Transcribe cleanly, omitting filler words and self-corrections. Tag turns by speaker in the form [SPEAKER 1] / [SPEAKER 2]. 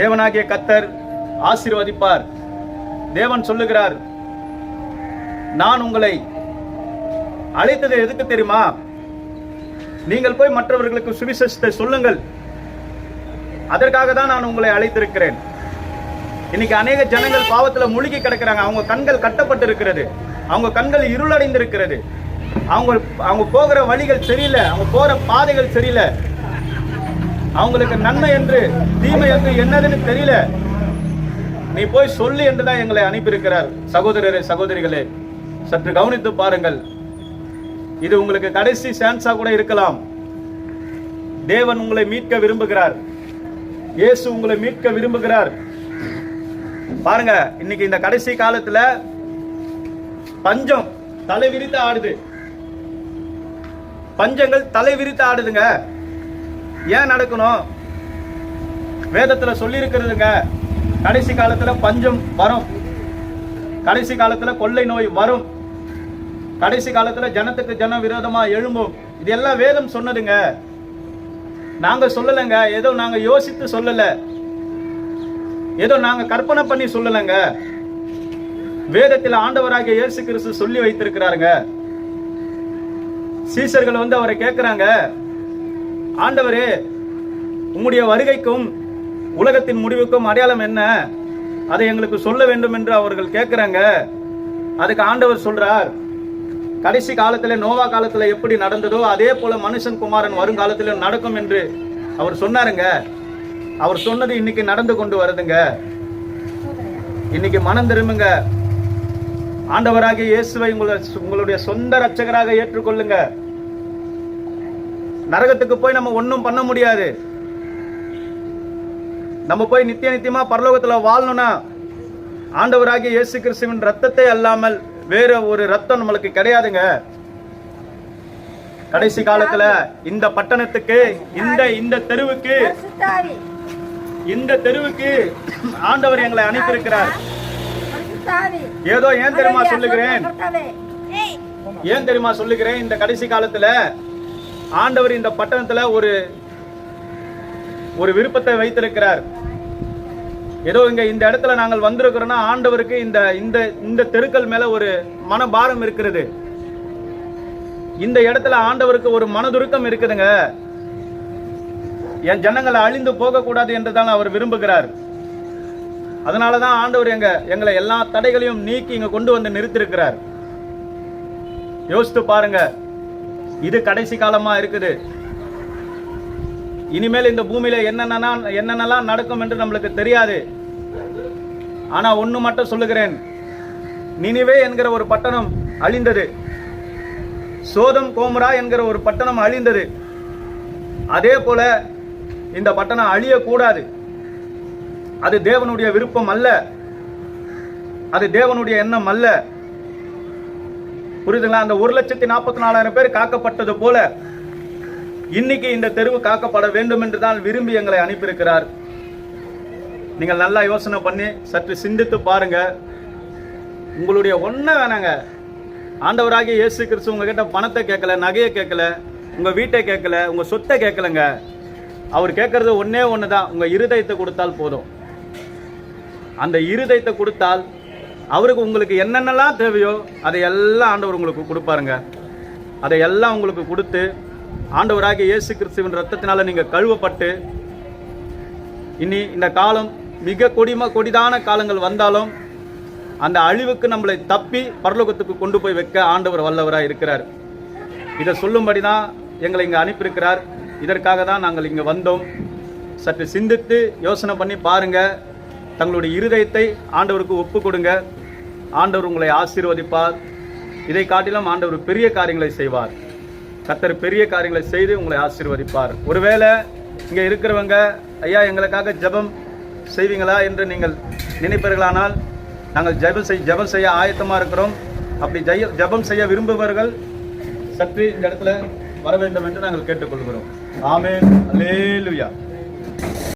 [SPEAKER 1] தேவனாகிய கர்த்தர் ஆசீர்வதிப்பார். தேவன் சொல்லுகிறார், நான் உங்களை அழைத்தது எதுக்கு தெரியுமா? நீங்கள் போய் மற்றவர்களுக்கு சுவிசேஷத்தை சொல்லுங்கள். அதற்காக தான் நான் உங்களை அழைத்திருக்கிறேன். இன்னைக்கு அநேக ஜனங்கள் பாவத்துல முழுகி கிடக்கிறாங்க. அவங்க கண்கள் கட்டப்பட்டு இருக்கிறது, அவங்க கண்கள் இருளடைந்து இருக்கிறது, அவங்க போகிற வழிகள் சரியில்லை, அவங்க போற பாதைகள் சரியில்லை, அவங்களுக்கு நன்மை என்று தீமை என்று என்னதுன்னு தெரியல. நீ போய் சொல்லு என்றுதான் எங்களை அனுப்பியிருக்கிறார். சகோதரரே, சகோதரிகளே, சற்று கவனித்து பாருங்கள். இது உங்களுக்கு கடைசி சான்ஸா கூட இருக்கலாம். தேவன் உங்களை மீட்க விரும்புகிறார். இயேசு உங்களை மீட்க விரும்புகிறார். பாருங்க, இன்னைக்கு இந்த கடைசி காலத்துல பஞ்சம் தலை விரித்து ஆடுது. பஞ்சங்கள் தலை விரித்து ஆடுதுங்க. ஏன் நடக்கணும்? வேதத்துல சொல்லி இருக்கிறதுங்க, கடைசி காலத்துல பஞ்சம் வரும், கடைசி காலத்துல கொள்ளை நோய் வரும், கடைசி காலத்துல ஜனத்துக்கு ஜன விரோதமா எழும்பும். இது எல்லாம் வேதம் சொன்னதுங்க, நாங்க சொல்லலைங்க. ஏதோ நாங்க யோசித்து சொல்லல, ஏதோ நாங்க கற்பனை பண்ணி சொல்லலைங்க. வேதத்தில் ஆண்டவராகிய இயேசு கிறிஸ்து சொல்லி வைத்திருக்கிறாருங்க. சீசர்கள் வந்து அவரை கேட்கிறாங்க, ஆண்டவரே, உம்முடைய வருகைக்கும் உலகத்தின் முடிவுக்கும் அடையாளம் என்ன? அதை எங்களுக்கு சொல்ல வேண்டும் என்று அவர்கள் கேட்கிறாங்க. அதுக்கு ஆண்டவர் சொல்றார், கடைசி காலத்துல நோவா காலத்துல எப்படி நடந்ததோ அதே போல மனுஷன் குமாரன் வருங்காலத்திலும் நடக்கும் என்று அவர் சொன்னாருங்க. அவர் சொன்னது இன்னைக்கு நடந்து கொண்டு வருதுங்க. இன்னைக்கு மனம் திரும்புங்க. ஆண்டவராகிய இயேசுவை உங்களுடைய சொந்த ரட்சகராக ஏற்றுக்கொள்ளுங்க. நரகத்துக்கு போய் நம்ம ஒன்னும் பண்ண முடியாது. நம்ம போய் நித்தியமா பரலோகத்துல வாழணும்னா ஆண்டவராகிய இயேசு கிறிஸ்துவின் ரத்தத்தை அல்லாமல் வேற ஒரு ரத்தம் நம்மளுக்கு கிடையாதுங்க. கடைசி காலத்துல இந்த பட்டணத்துக்கு, இந்த தெருவுக்கு ஆண்டவர் எங்களை அனுப்பியிருக்கிறார். ஏதோ ஏன் தெரியுமா சொல்லுகிறேன், இந்த கடைசி காலத்துல ஆண்டவர் இந்த பட்டணத்துல ஒரு விருப்பத்தை வைத்திருக்கிறார். ஏதோ இந்த இடத்துல நாங்கள் வந்திருக்கிறோம்னா ஆண்டவருக்கு இந்த தெருக்கள் மேல ஒரு மனபாரம் இருக்கிறது. இந்த இடத்துல ஆண்டவருக்கு ஒரு மனதுருக்கம் இருக்குதுங்க. என் ஜனங்களை அழிந்து போக கூடாது என்றுதான் அவர் விரும்புகிறார். அதனாலதான் ஆண்டவர் எங்களை எல்லா தடைகளையும் நீக்கி இங்க கொண்டு வந்து நிறுத்திருக்கிறார். யோசித்து பாருங்க, இது கடைசி காலமா இருக்குது. இனிமேல் இந்த பூமியில என்னென்னலாம் நடக்கும் என்று நம்மளுக்கு தெரியாது. ஆனா ஒண்ணு மட்டும் சொல்லுகிறேன், நினிவே என்கிற ஒரு பட்டணம் அழிந்தது, சோதம் கோமரா என்கிற ஒரு பட்டணம் அழிந்தது. அதே போல இந்த பட்டணம் அழியக்கூடாது. அது தேவனுடைய விருப்பம் அல்ல, அது தேவனுடைய எண்ணம் அல்ல. புரியுதுங்களா? அந்த 1,44,000 பேர் காக்கப்பட்டது போல இன்னைக்கு இந்த தெருவு காக்கப்பட வேண்டும் என்று தான் விரும்பி எங்களை அனுப்பியிருக்கிறார். நீங்கள் நல்லா யோசனை பண்ணி சற்று சிந்தித்து பாருங்க. உங்களுடைய ஒன்ன வேணாங்க. ஆண்டவராகிய இயேசு கிறிஸ்து உங்ககிட்ட பணத்தை கேட்கல, நகையை கேட்கல, உங்க வீட்டை கேட்கல, உங்க சொத்தை கேட்கலங்க. அவர் கேட்கறது ஒன்னே ஒண்ணுதான், உங்க இருதயத்தை கொடுத்தால் போதும். அந்த இருதயத்தை கொடுத்தால் அவருக்கு உங்களுக்கு என்னென்னலாம் தேவையோ அதையெல்லாம் ஆண்டவர் உங்களுக்கு கொடுப்பாருங்க. அதையெல்லாம் உங்களுக்கு கொடுத்து ஆண்டவராகிய இயேசு கிறிஸ்துவின் ரத்தத்தினால நீங்க கழுவப்பட்டு, இனி இந்த காலம் மிக கொடிதான காலங்கள் வந்தாலும் அந்த அழிவுக்கு நம்மளை தப்பி பரலோகத்துக்கு கொண்டு போய் வைக்க ஆண்டவர் வல்லவராக இருக்கிறார். இதை சொல்லும்படிதான் எங்களை இங்க அனுப்பியிருக்கிறார். இதற்காக தான் நாங்கள் இங்க வந்தோம். சற்று சிந்தித்து யோசனை பண்ணி பாருங்க. தங்களுடைய இருதயத்தை ஆண்டவருக்கு ஒப்பு கொடுங்க. ஆண்டவர் உங்களை ஆசீர்வதிப்பார். இதை காட்டிலும் ஆண்டவர் பெரிய காரியங்களை செய்வார். கர்த்தர் பெரிய காரியங்களை செய்து உங்களை ஆசீர்வதிப்பார். ஒருவேளை இங்க இருக்கிறவங்க, ஐயா எங்களுக்காக ஜெபம் செய்வீங்களா என்று நீங்கள் நினைப்பீர்களானால் நாங்கள் ஜெபம் செய்ய ஆயத்தமா இருக்கிறோம். அப்படி ஜெபம் செய்ய விரும்புபவர்கள் சற்று இந்த இடத்துல வர வேண்டும் என்று நாங்கள் கேட்டுக்கொள்கிறோம். ஆமென். அல்லேலூயா.